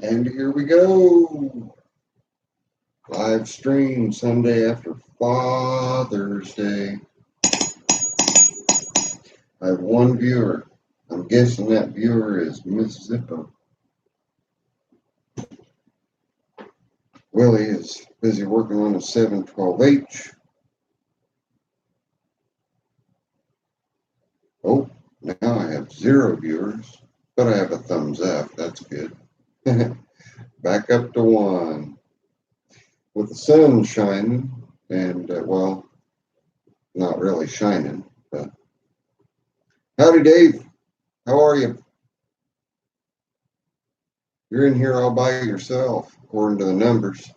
And here we go. Live stream Sunday after Father's Day. I have one viewer. I'm guessing that viewer is Miss Zippo. Willie is busy working on a 712H. Oh, now I have 0 viewers, but I have a thumbs up. That's good. Back up to 1. With the sun shining, and well, not really shining, but howdy, Dave. How are you? You're in here all by yourself, according to the numbers.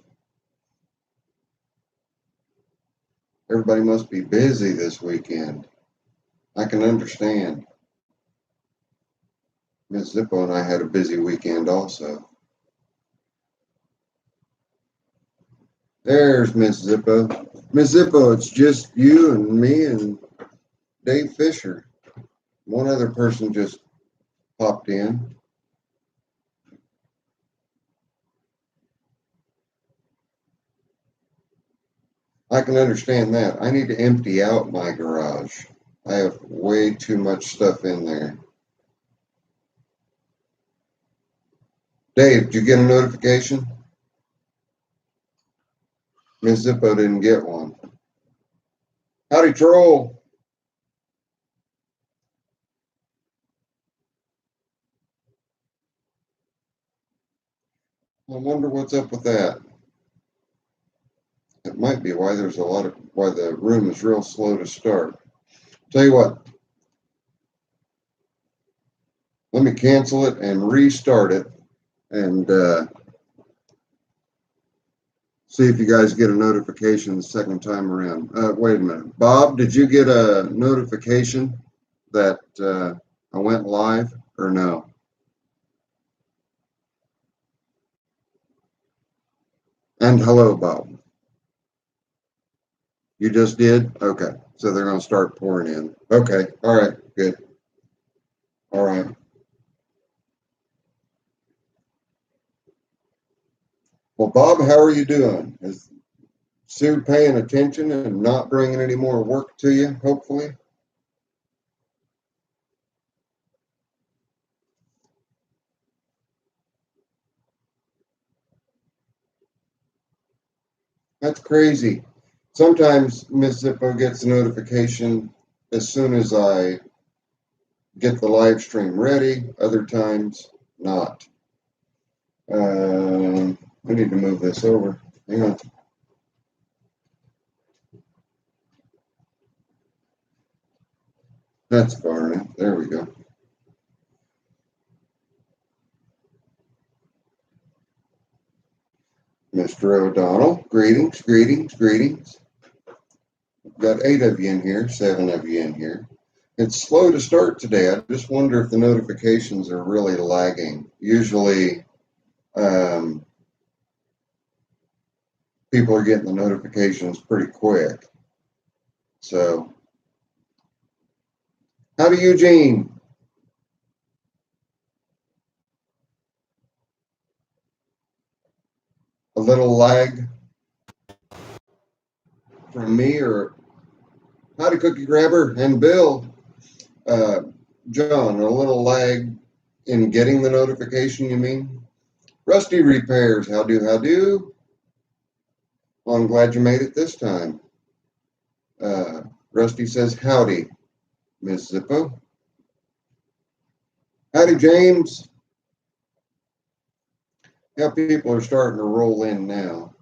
Everybody must be busy this weekend. I can understand. Miss Zippo and I had a busy weekend also. There's Miss Zippo. Miss Zippo, it's just you and me and Dave Fisher. One other person just popped in. I can understand that. I need to empty out my garage. I have way too much stuff in there. Dave, did you get a notification? Miss Zippo didn't get one. Howdy, troll. I wonder what's up with that. It might be why why the room is real slow to start. Tell you what, let me cancel it and restart it and see if you guys get a notification the second time around. Wait a minute. Bob, did you get a notification that I went live or no? And hello, Bob. You just did? Okay. So they're going to start pouring in. Okay. All right. Good. All right. Well, Bob, how are you doing? Is Sue paying attention and not bringing any more work to you, hopefully? That's crazy. Sometimes Miss Zippo gets a notification as soon as I get the live stream ready, other times not. I need to move this over. Hang on. That's far enough. There we go. Mr. O'Donnell, greetings, greetings, greetings. We've got 8 of you in here, 7 of you in here. It's slow to start today. I just wonder if the notifications are really lagging. Usually, people are getting the notifications pretty quick. So, howdy, Eugene. A little lag from me, or howdy, Cookie Grabber and Bill. Uh, John, a little lag in getting the notification, you mean? Rusty Repairs, how do? Well, I'm glad you made it this time. Rusty says, howdy, Miss Zippo. Howdy, James. Yeah, people are starting to roll in now.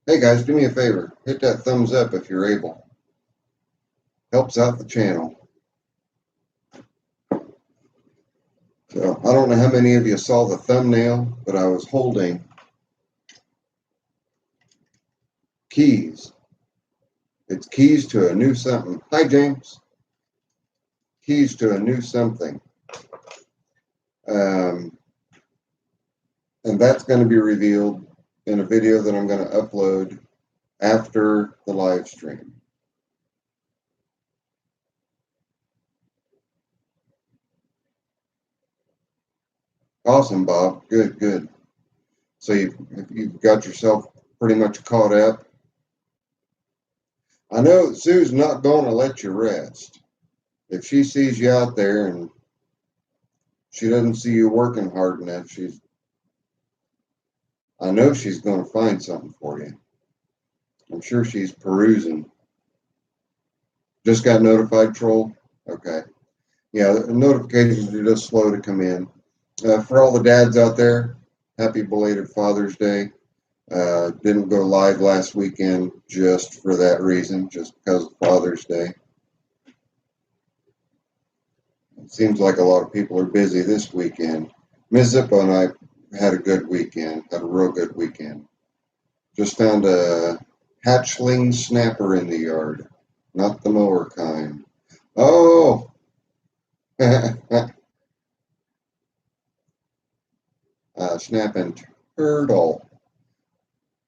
Hey, guys, do me a favor. Hit that thumbs up if you're able. Helps out the channel. So, I don't know how many of you saw the thumbnail, but I was holding keys. It's keys to a new something. Hi, James. Keys to a new something. And that's going to be revealed in a video that I'm going to upload after the live stream. Awesome, Bob. Good, good. So you've got yourself pretty much caught up. I know Sue's not going to let you rest. If she sees you out there and she doesn't see you working hard enough, I know she's going to find something for you. I'm sure she's perusing. Just got notified, Troll? Okay. Yeah, the notifications are just slow to come in. For all the dads out there, happy belated Father's Day. Didn't go live last weekend just for that reason, just because of Father's Day. It seems like a lot of people are busy this weekend. Ms. Zippo and I had a good weekend, had a real good weekend. Just found a hatchling snapper in the yard, not the mower kind. Oh, snapping turtle.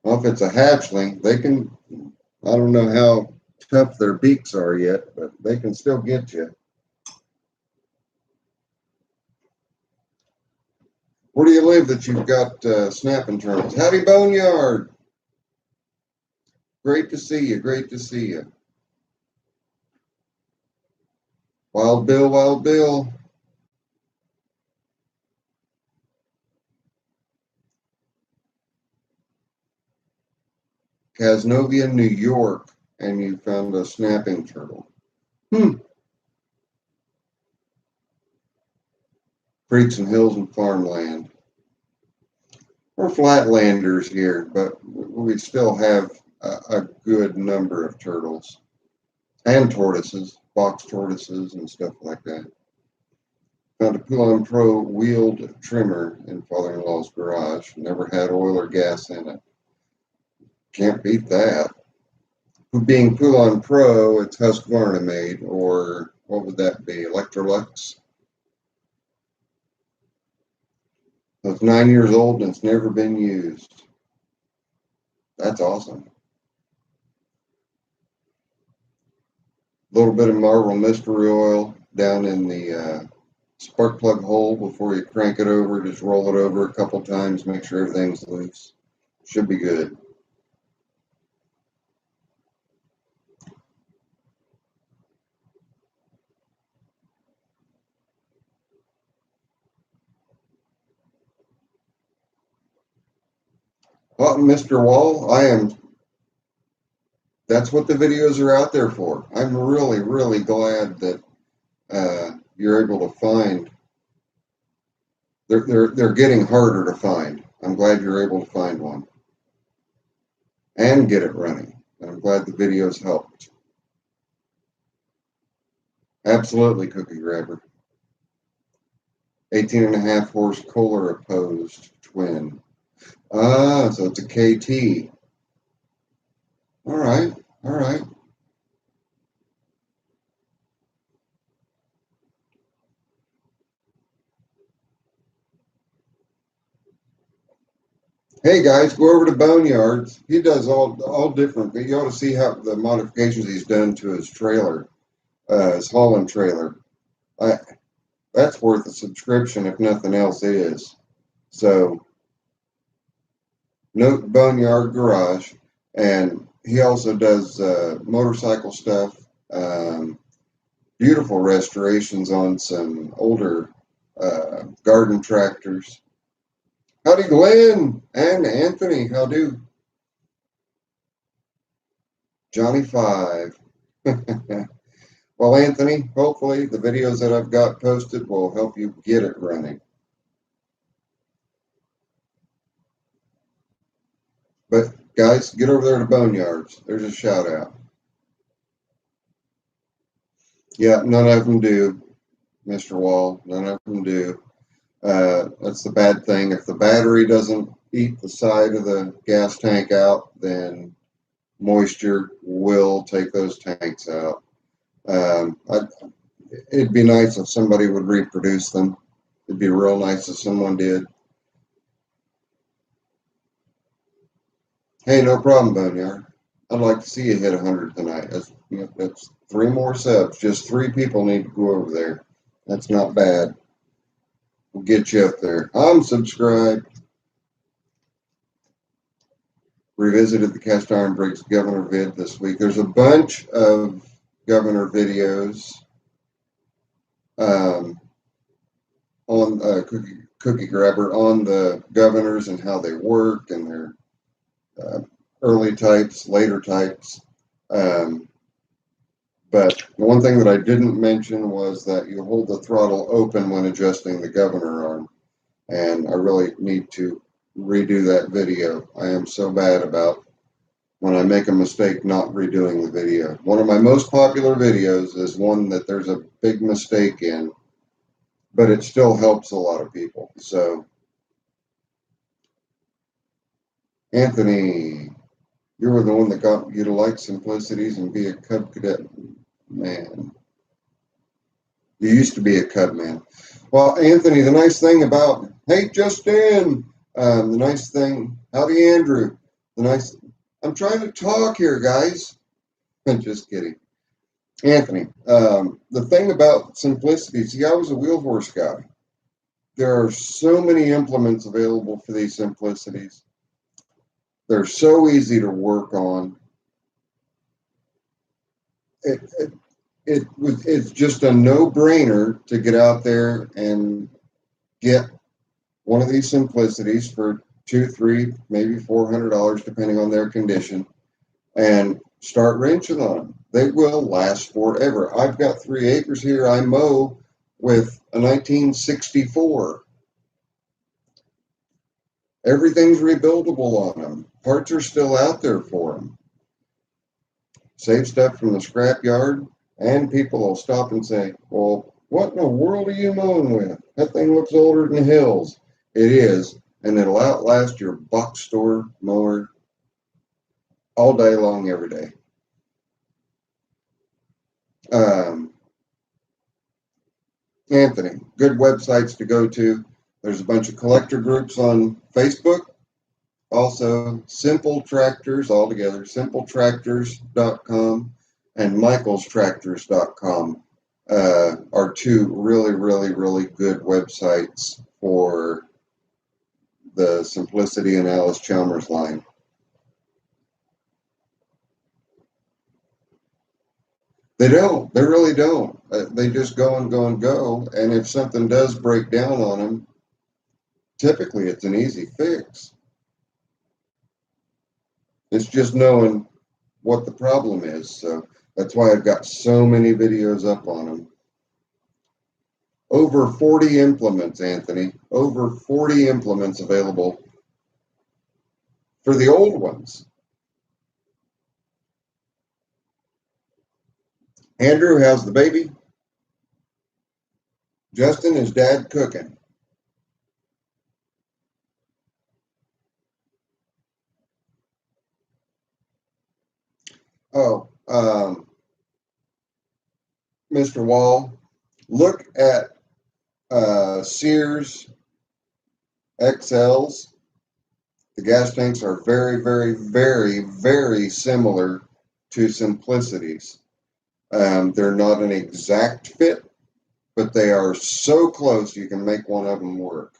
Well, if it's a hatchling, they can, I don't know how tough their beaks are yet, but they can still get you. Where do you live that you've got snapping turtles? Howdy, Boneyard. Great to see you. Great to see you. Wild Bill, Wild Bill. Casnovia, New York, and you found a snapping turtle. Creeks and hills and farmland. We're flatlanders here, but we still have a good number of turtles and tortoises, box tortoises and stuff like that. Found a Poulan Pro wheeled trimmer in father-in-law's garage. Never had oil or gas in it. Can't beat that. Being Poulan Pro, it's Husqvarna made, or what would that be? Electrolux? So it's 9 years old and it's never been used. That's awesome. A little bit of Marvel Mystery Oil down in the spark plug hole before you crank it over. Just roll it over a couple times, make sure everything's loose. Should be good. Well, Mr. Wall, that's what the videos are out there for. I'm really, really glad that you're able to find. They're getting harder to find. I'm glad you're able to find one and get it running. And I'm glad the videos helped. Absolutely, Cookie Grabber. 18.5 horse Kohler opposed twin. Ah, so it's a KT. All right, all right. Hey guys, go over to Boneyards. He does all different. But you ought to see how the modifications he's done to his trailer, his hauling trailer. That's worth a subscription if nothing else is. So, note Boneyard Garage, and he also does motorcycle stuff. Beautiful restorations on some older garden tractors. Howdy, Glenn and Anthony. How do? Johnny 5. Well, Anthony, hopefully the videos that I've got posted will help you get it running. But guys, get over there to Boneyards. There's a shout out. Yeah, none of them do, Mr. Wall. None of them do. That's the bad thing. If the battery doesn't eat the side of the gas tank out, then moisture will take those tanks out. It'd be nice if somebody would reproduce them. It'd be real nice if someone did. Hey, no problem, Boneyard. I'd like to see you hit 100 tonight. That's 3 more subs. Just 3 people need to go over there. That's not bad. We'll get you up there. I'm subscribed. revisited the Cast Iron Briggs Governor vid this week. There's a bunch of Governor videos on Cookie Grabber on the governors and how they work and their early types, later types. But the one thing that I didn't mention was that you hold the throttle open when adjusting the governor arm. And I really need to redo that video. I am so bad about when I make a mistake not redoing the video. One of my most popular videos is one that there's a big mistake in, but it still helps a lot of people. So, Anthony, you were the one that got you to like simplicities and be a Cub Cadet man. You used to be a Cub man. Well, Anthony, the nice thing about, hey, Justin, the nice thing, howdy, Andrew. I'm trying to talk here, guys. I'm just kidding. Anthony, the thing about simplicity, see, I was a wheel horse guy. There are so many implements available for these simplicities. They're so easy to work on. It's just a no-brainer to get out there and get one of these simplicities for $200, $300, maybe $400, depending on their condition, and start wrenching on them. They will last forever. I've got 3 acres here I mow with a 1964. Everything's rebuildable on them. Parts are still out there for them. Save stuff from the scrap yard, and people will stop and say, well, what in the world are you mowing with? That thing looks older than hills. It is, and it'll outlast your box store mower all day long, every day. Anthony, good websites to go to. There's a bunch of collector groups on Facebook. Also, Simple Tractors, all together, simpletractors.com and michaelstractors.com are 2 really, really, really good websites for the Simplicity and Alice Chalmers line. They don't. They really don't. They just go and go and go. And if something does break down on them, typically it's an easy fix. It's just knowing what the problem is. So that's why I've got so many videos up on them. Over 40 implements, Anthony. Over 40 implements available for the old ones. Andrew, how's the baby? Justin, is Dad cooking? Oh, Mr. Wall, look at Sears XLs. The gas tanks are very, very, very, very similar to Simplicities. They're not an exact fit, but they are so close you can make one of them work.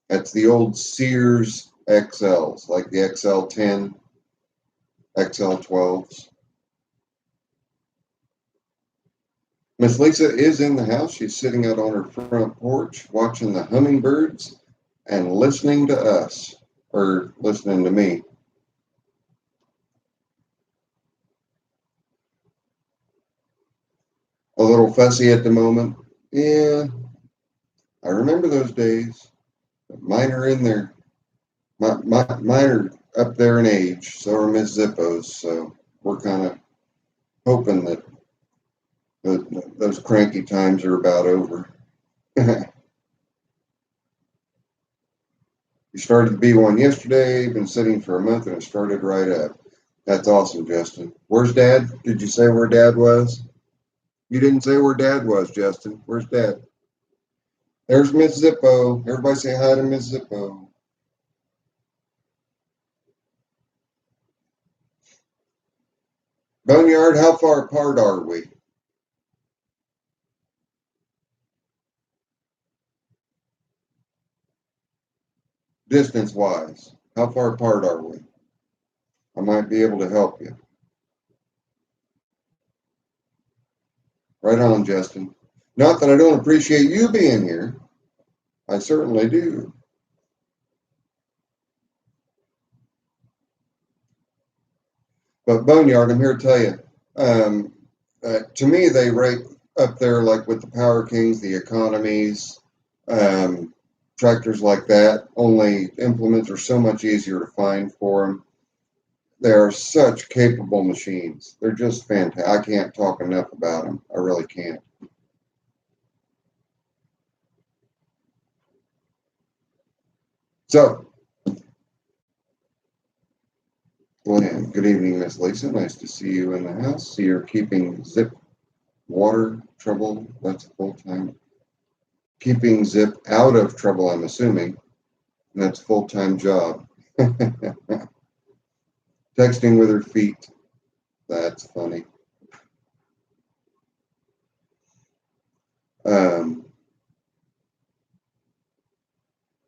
That's the old Sears XLs, like the XL10, XL12s. Miss Lisa is in the house. She's sitting out on her front porch watching the hummingbirds and listening to us, or listening to me. A little fussy at the moment. Yeah, I remember those days. Mine are in there. Mine are up there in age. So are Miss Zippo's. So we're kind of hoping that those cranky times are about over. You started the B1 yesterday, been sitting for a month, and it started right up. That's awesome, Justin. Where's Dad? Did you say where Dad was? You didn't say where Dad was, Justin. Where's Dad? There's Miss Zippo. Everybody say hi to Miss Zippo. Boneyard, how far apart are we? Distance-wise. How far apart are we? I might be able to help you. Right on, Justin. Not that I don't appreciate you being here. I certainly do. But Boneyard, I'm here to tell you, to me, they rate up there like with the Power Kings, the Economies, um, tractors like that. Only implements are so much easier to find for them. They are such capable machines. They're just fantastic. I can't talk enough about them. I really can't. So, Glenn, good evening, Miss Lisa. Nice to see you in the house. See you're keeping Zip water trouble. That's full time. Keeping Zip out of trouble, I'm assuming. And that's a full-time job. Texting with her feet. That's funny.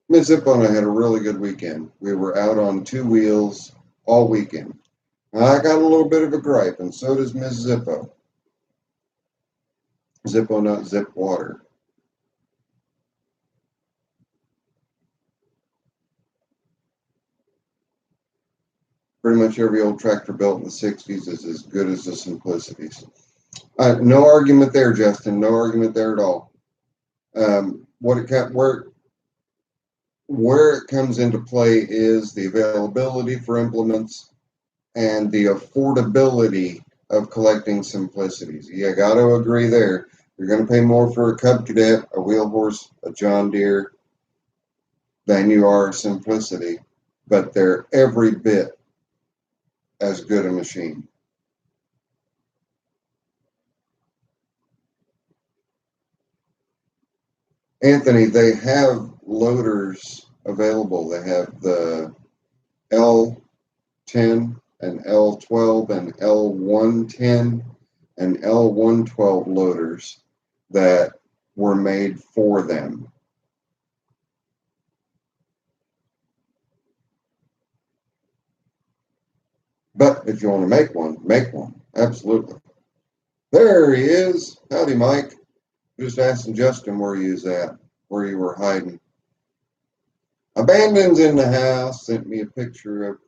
Miss Zippo and I had a really good weekend. We were out on two wheels all weekend. I got a little bit of a gripe, and so does Miss Zippo. Zippo, not Zip Water. Pretty much every old tractor built in the 60s is as good as the Simplicities. No argument there, Justin. No argument there at all. Where it comes into play is the availability for implements and the affordability of collecting Simplicities. You got to agree there. You're going to pay more for a Cub Cadet, a Wheel Horse, a John Deere than you are a Simplicity, but they're every bit as good a machine. Anthony, they have loaders available. They have the L10 and L12 and L110 and L112 loaders that were made for them. But if you want to make one, make one. Absolutely. There he is. Howdy, Mike. Just asking Justin where he was at, where you were hiding. Abandon's in the house. Sent me a picture of,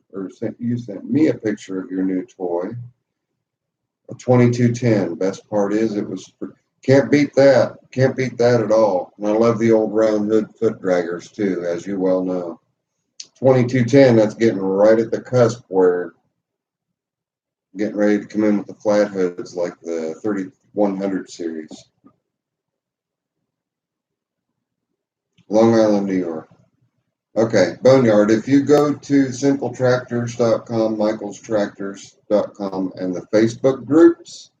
you sent me a picture of your new toy. A 2210. Best part is it was, can't beat that. Can't beat that at all. And I love the old round hood foot draggers too, as you well know. 2210, that's getting right at the cusp where getting ready to come in with the flat hoods like the 3100 series. Long Island, New York. Okay, Boneyard, if you go to simpletractors.com, michaelstractors.com, and the Facebook groups,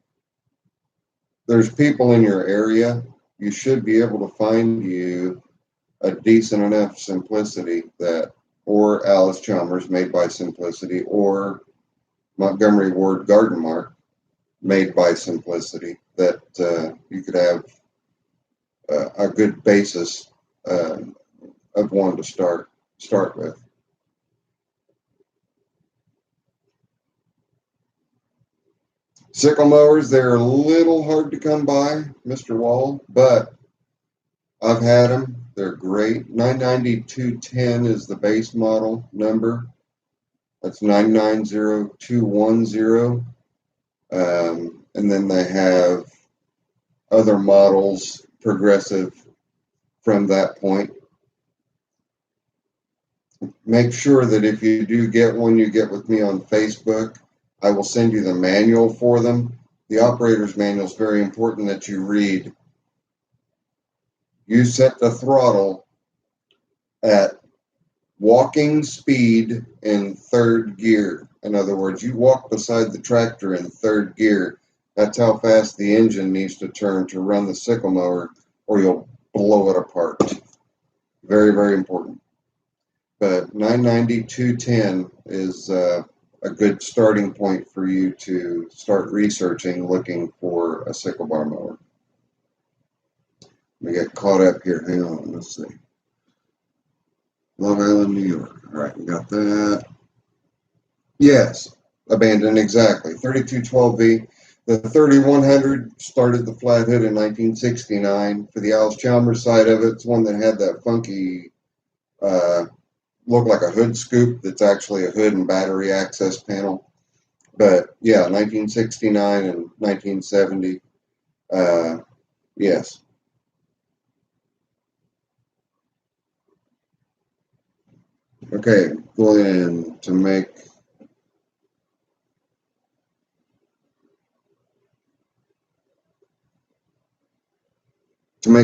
there's people in your area. You should be able to find you a decent enough Simplicity that, or Alice Chalmers made by Simplicity, or Montgomery Ward Garden Mark made by Simplicity that you could have a good basis of one to start with. Sickle mowers, they're a little hard to come by, Mr. Wall, but I've had them. They're great. 99210 is the base model number. That's 990210. And then they have other models progressive from that point. Make sure that if you do get one, you get with me on Facebook. I will send you the manual for them. The operator's manual is very important that you read. You set the throttle at walking speed in third gear. In other words, you walk beside the tractor in third gear. That's how fast the engine needs to turn to run the sickle mower, or you'll blow it apart. Very, very important. But 99210 is a good starting point for you to start researching, looking for a sickle bar mower. Let me get caught up here. Hang on, let's see. Long Island, New York. All right, we got that. Yes, abandoned, exactly. 3212V. The 3100 started the flathead in 1969. For the Alice Chalmers side of it, it's one that had that funky, uh, look like a hood scoop that's actually a hood and battery access panel. But yeah, 1969 and 1970. Yes. Okay, Glenn, to make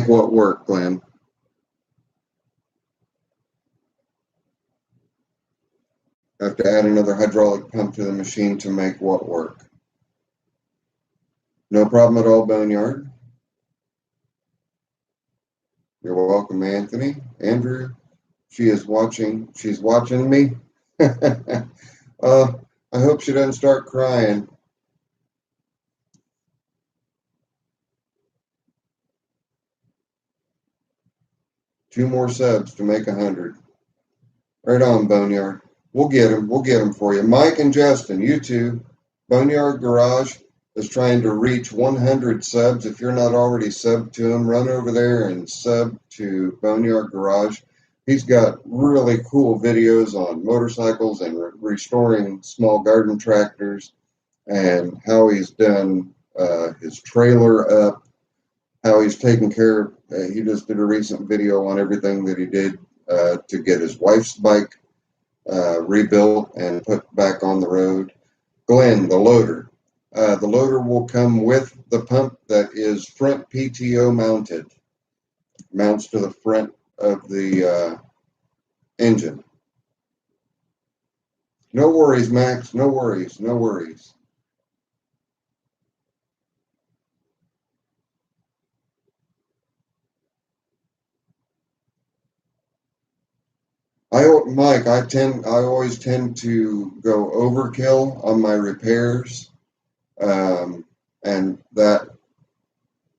what work, Glenn? I have to add another hydraulic pump to the machine to make what work? No problem at all, Boneyard. You're welcome, Anthony. Andrew, she is watching. She's watching me. uh, I hope she doesn't start crying. 2 more subs to make 100. Right on, Boneyard. We'll get him. We'll get him for you. Mike and Justin, you two. Boneyard Garage is trying to reach 100 subs. If you're not already subbed to him, run over there and sub to Boneyard Garage. He's got really cool videos on motorcycles and restoring small garden tractors, and how he's done his trailer up, how he's taken care of. He just did a recent video on everything that he did to get his wife's bike rebuilt and put back on the road. Glenn, the loader. The loader will come with the pump that is front PTO mounted, mounts to the front of the engine. No worries, Max. No worries. No worries. Mike, I always tend to go overkill on my repairs, and that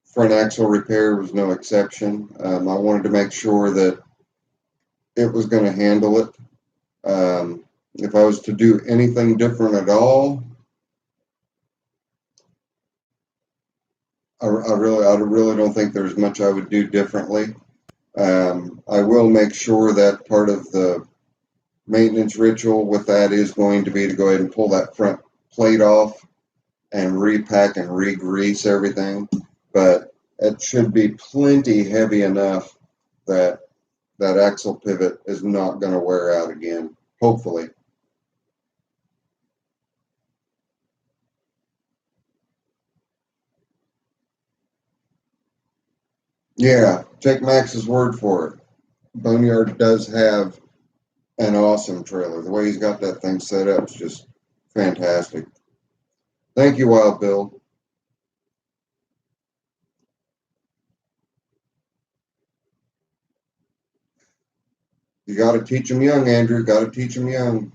front axle repair was no exception. I wanted to make sure that it was going to handle it. If I was to do anything different at all, I really don't think there's much I would do differently. I will make sure that part of the maintenance ritual with that is going to be to go ahead and pull that front plate off and repack and re-grease everything. But it should be plenty heavy enough that that axle pivot is not going to wear out again, hopefully. Yeah, take Max's word for it. Boneyard does have an awesome trailer. The way he's got that thing set up is just fantastic. Thank you, Wild Bill. You got to teach them young, Andrew. Got to teach them young.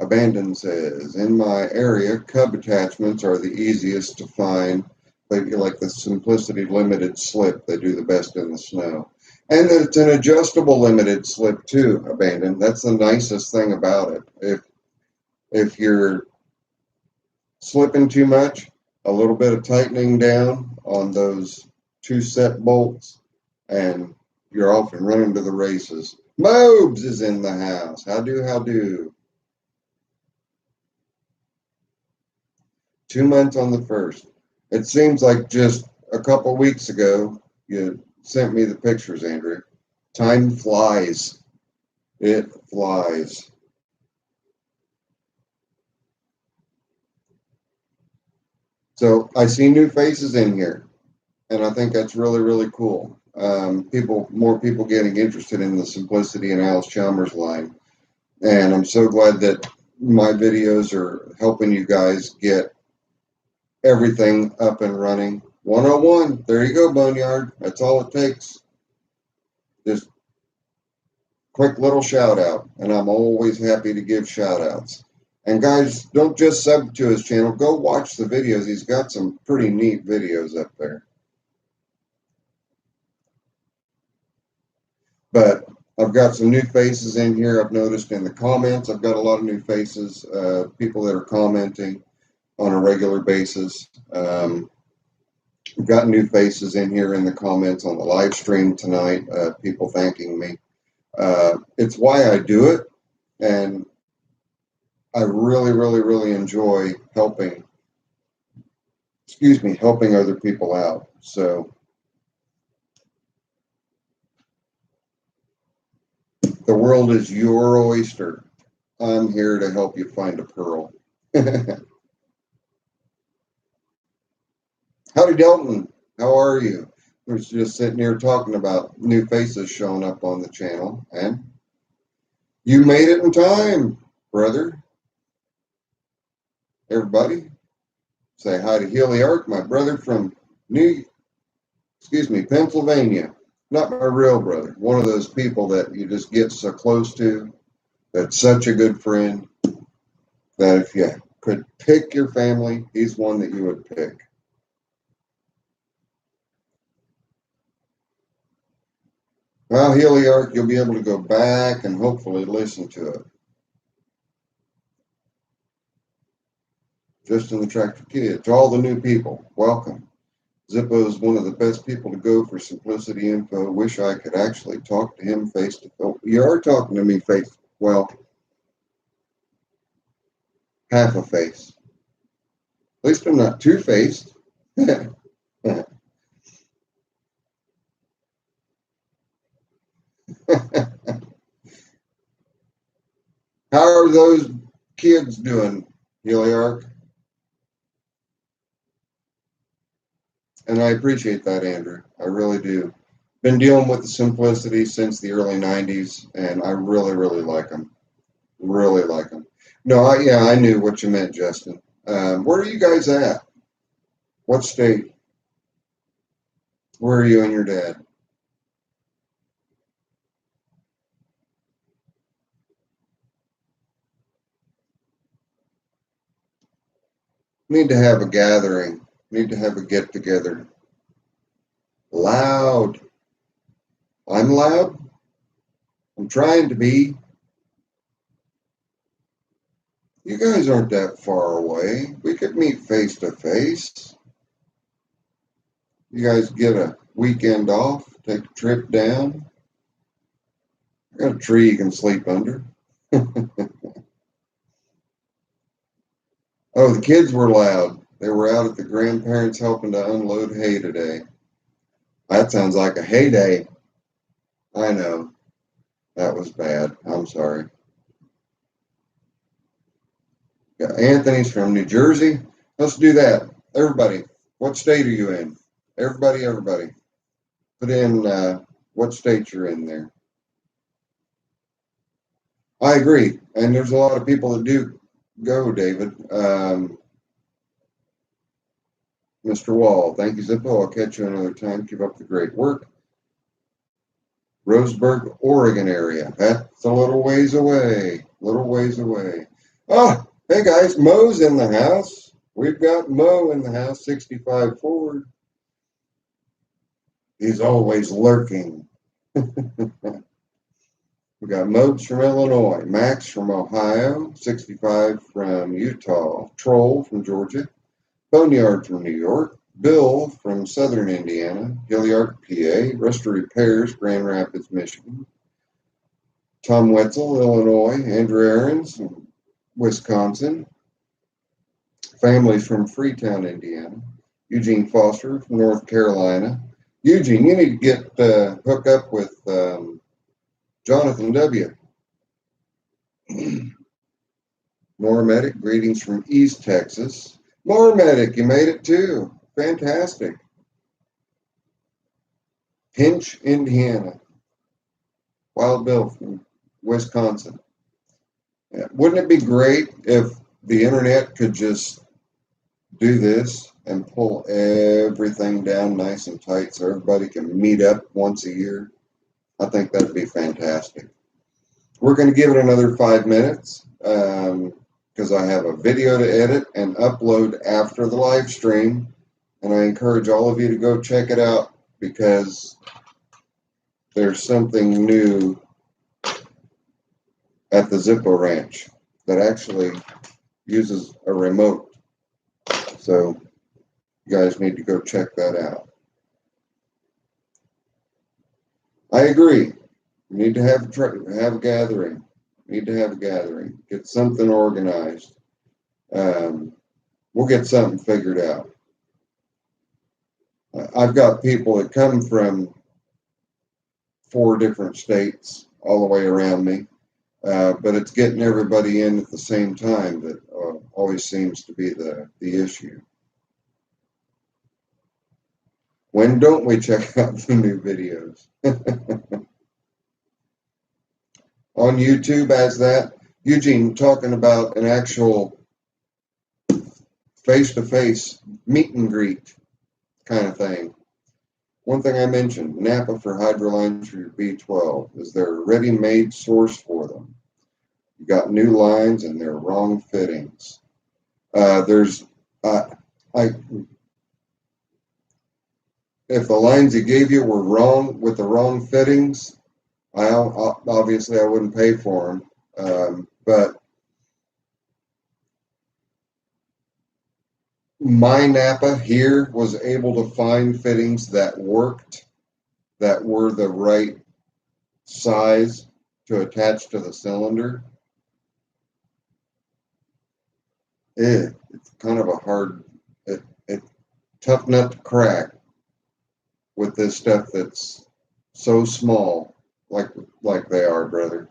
Abandon says, in my area, cub attachments are the easiest to find. They like the Simplicity limited slip. They do the best in the snow. And it's an adjustable limited slip too, Abandon. That's the nicest thing about it. If you're slipping too much, a little bit of tightening down on those 2 set bolts, and you're off and running to the races. Mobes is in the house. How do, how do? 2 months on the first. It seems like just a couple weeks ago you sent me the pictures, Andrew. Time flies. It flies. So I see new faces in here, and I think that's really, really cool. More people getting interested in the Simplicity and Alice Chalmers line, and I'm so glad that my videos are helping you guys get everything up and running. 101. There you go, Boneyard. That's all it takes. Just quick little shout out, and I'm always happy to give shout outs. And guys, don't just sub to his channel, go watch the videos. He's got some pretty neat videos up there. But I've got some new faces in here. I've noticed in the comments, I've got a lot of new faces, people that are commenting on a regular basis. I've got new faces in here in the comments on the live stream tonight, people thanking me. It's why I do it, and I really, really, really enjoy helping other people out. So the world is your oyster. I'm here to help you find a pearl. Howdy, Delton. How are you? We're just sitting here talking about new faces showing up on the channel, and you made it in time, brother. Everybody, say hi to Heliarch, my brother from Pennsylvania. Not my real brother. One of those people that you just get so close to. That's such a good friend that if you could pick your family, he's one that you would pick. Well, Heliarch, you'll be able to go back and hopefully listen to it. Just in the Track for Kids. To all the new people, welcome. Zippo is one of the best people to go for simplicity info. Wish I could actually talk to him face to face. You are talking to me face, well, half a face. At least I'm not two-faced. How are those kids doing, Heliarch? And I appreciate that, Andrew. I really do. Been dealing with the simplicity since the early 90s, and I really, really like them. Really like them. No, I knew what you meant, Justin. Where are you guys at? What state? Where are you and your dad? Need to have a gathering. Need to have a get together. Loud. I'm loud. I'm trying to be. You guys aren't that far away. We could meet face to face. You guys get a weekend off, take a trip down. I got a tree you can sleep under. Oh, the kids were loud. They were out at the grandparents helping to unload hay today. That sounds like a heyday. I know. That was bad. I'm sorry. Got Anthony's from New Jersey. Let's do that. Everybody, what state are you in? Everybody. Put in what state you're in there. I agree. And there's a lot of people that do go, David. Mr. Wall, thank you, Zippo. I'll catch you another time. Keep up the great work. Roseburg, Oregon area. That's a little ways away. Oh, hey guys, Mo's in the house. We've got Mo in the house, 65 Ford. He's always lurking. We got Mopes from Illinois, Max from Ohio, 65 from Utah, Troll from Georgia, Boneyard from New York, Bill from Southern Indiana, Hilliard, PA, Ruster Repairs, Grand Rapids, Michigan, Tom Wetzel, Illinois, Andrew Aarons, Wisconsin, families from Freetown, Indiana, Eugene Foster from North Carolina. Eugene, you need to get hooked up with Jonathan W. Mormedic, greetings from East Texas. Mormedic, you made it too. Fantastic. Pinch, Indiana. Wild Bill from Wisconsin. Yeah. Wouldn't it be great if the internet could just do this and pull everything down nice and tight so everybody can meet up once a year? I think that'd be fantastic. We're going to give it another 5 minutes because I have a video to edit and upload after the live stream. And I encourage all of you to go check it out because there's something new at the Zippo Ranch that actually uses a remote. So you guys need to go check that out. I agree. We need to have a gathering. Need to have a gathering. Get something organized. We'll get something figured out. I've got people that come from 4 different states all the way around me, but it's getting everybody in at the same time that always seems to be the issue. When don't we check out the new videos? On YouTube as that, Eugene talking about an actual face-to-face meet and greet kind of thing. One thing I mentioned, Napa for Hydrolines for your B12. Is there a ready-made source for them? You got new lines and they're wrong fittings. If the lines he gave you were wrong with the wrong fittings, obviously I wouldn't pay for them. But my Napa here was able to find fittings that worked, that were the right size to attach to the cylinder. It's kind of a hard, tough nut to crack with this stuff that's so small, like they are, brother.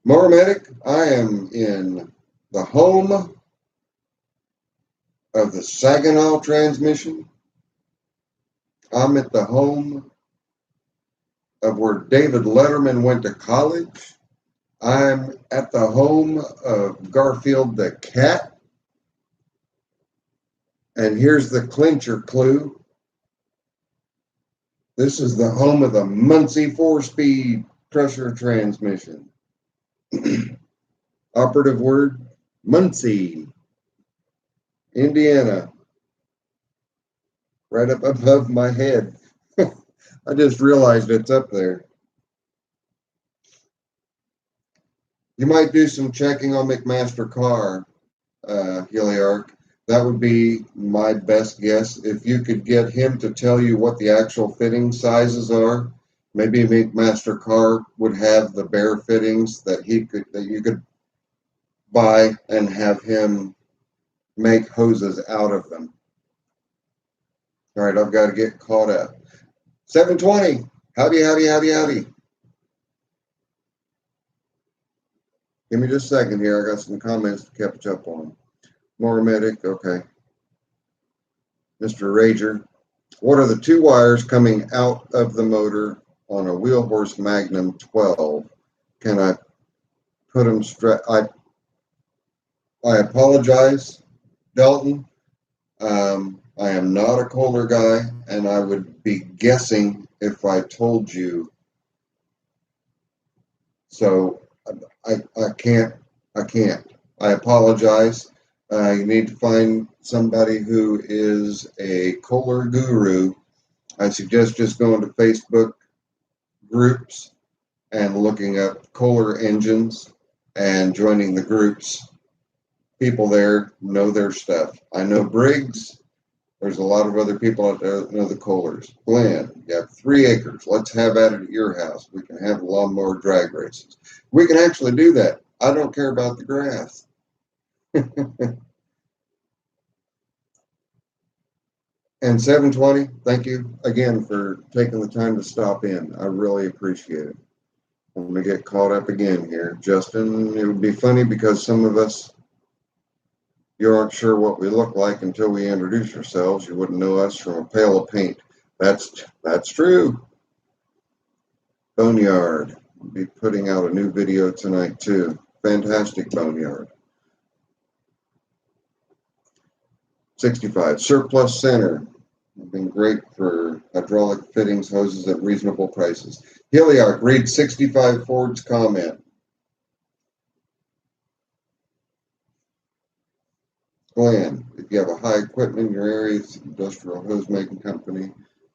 Moromedic, I am in the home of the Saginaw transmission. I'm at the home of where David Letterman went to college. I'm at the home of Garfield the cat. And here's the clincher clue. This is the home of the Muncie 4-speed pressure transmission. Operative word, Muncie, Indiana. Right up above my head. I just realized it's up there. You might do some checking on McMaster Carr, Heliarch. That would be my best guess. If you could get him to tell you what the actual fitting sizes are, maybe McMaster Carr would have the bare fittings that you could buy and have him make hoses out of them. All right, I've got to get caught up. 720. Howdy, howdy, howdy, howdy. Give me just a second here. I got some comments to catch up on. Moromedic, okay. Mr. Rager. What are the 2 wires coming out of the motor on a Wheel Horse Magnum 12? Can I put them straight? I apologize, Dalton. I am not a Kohler guy, and I would be guessing if I told you. So I can't. I apologize. You need to find somebody who is a Kohler guru. I suggest just going to Facebook groups and looking up Kohler engines and joining the groups. People there know their stuff. I know Briggs. There's a lot of other people out there that know the Kohlers. Glenn, you have 3 acres. Let's have at it at your house. We can have lawnmower drag races. We can actually do that. I don't care about the grass. And 720, thank you again for taking the time to stop in. I really appreciate it. I'm going to get caught up again here. Justin, it would be funny because some of us, you aren't sure what we look like until we introduce ourselves. You wouldn't know us from a pail of paint. That's true. Boneyard. I'll be putting out a new video tonight too. Fantastic Boneyard. 65. Surplus Center. Been great for hydraulic fittings, hoses at reasonable prices. Heliarch, read 65 Ford's comment. Glenn, if you have a high equipment in your area, it's an industrial hose making company.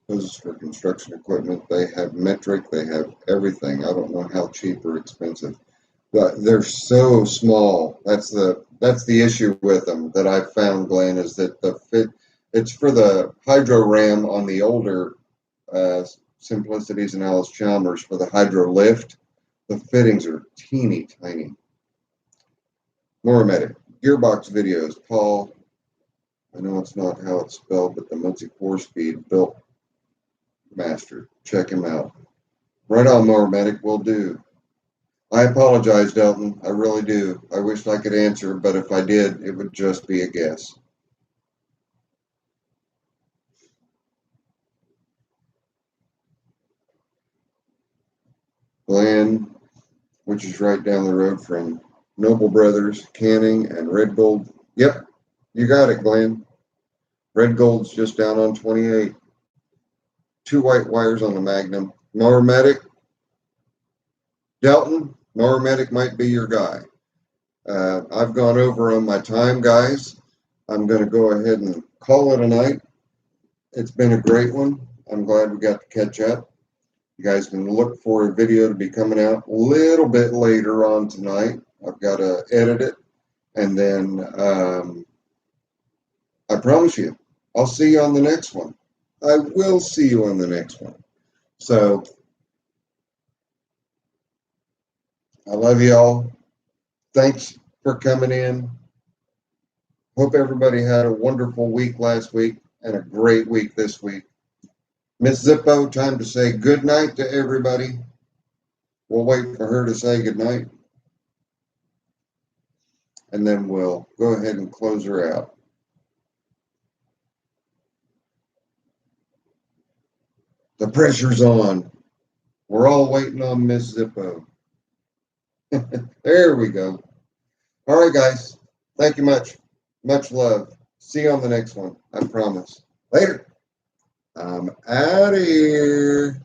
This is for construction equipment. They have metric. They have everything. I don't know how cheap or expensive, but they're so small. That's the issue with them that I've found, Glenn, is that the fit. It's for the hydro ram on the older Simplicities and Alice Chalmers for the hydro lift. The fittings are teeny tiny. Morametic gearbox videos. Paul, I know it's not how it's spelled, but the Muncie 4-speed built master. Check him out. Right on, Morametic, will do. I apologize, Delton. I really do. I wish I could answer, but if I did, it would just be a guess. Glenn, which is right down the road from Noble Brothers, Canning, and Red Gold. Yep, you got it, Glenn. Red Gold's just down on 28. 2 white wires on the Magnum. Morametic, Delton, Morametic might be your guy. I've gone over on my time, guys. I'm going to go ahead and call it a night. It's been a great one. I'm glad we got to catch up. You guys can look for a video to be coming out a little bit later on tonight. I've got to edit it. And then I promise you, I'll see you on the next one. I will see you on the next one. So I love you all. Thanks for coming in. Hope everybody had a wonderful week last week and a great week this week. Miss Zippo, time to say good night to everybody. We'll wait for her to say good night. And then we'll go ahead and close her out. The pressure's on. We're all waiting on Miss Zippo. There we go. All right, guys. Thank you much. Much love. See you on the next one. I promise. Later. I'm out of here.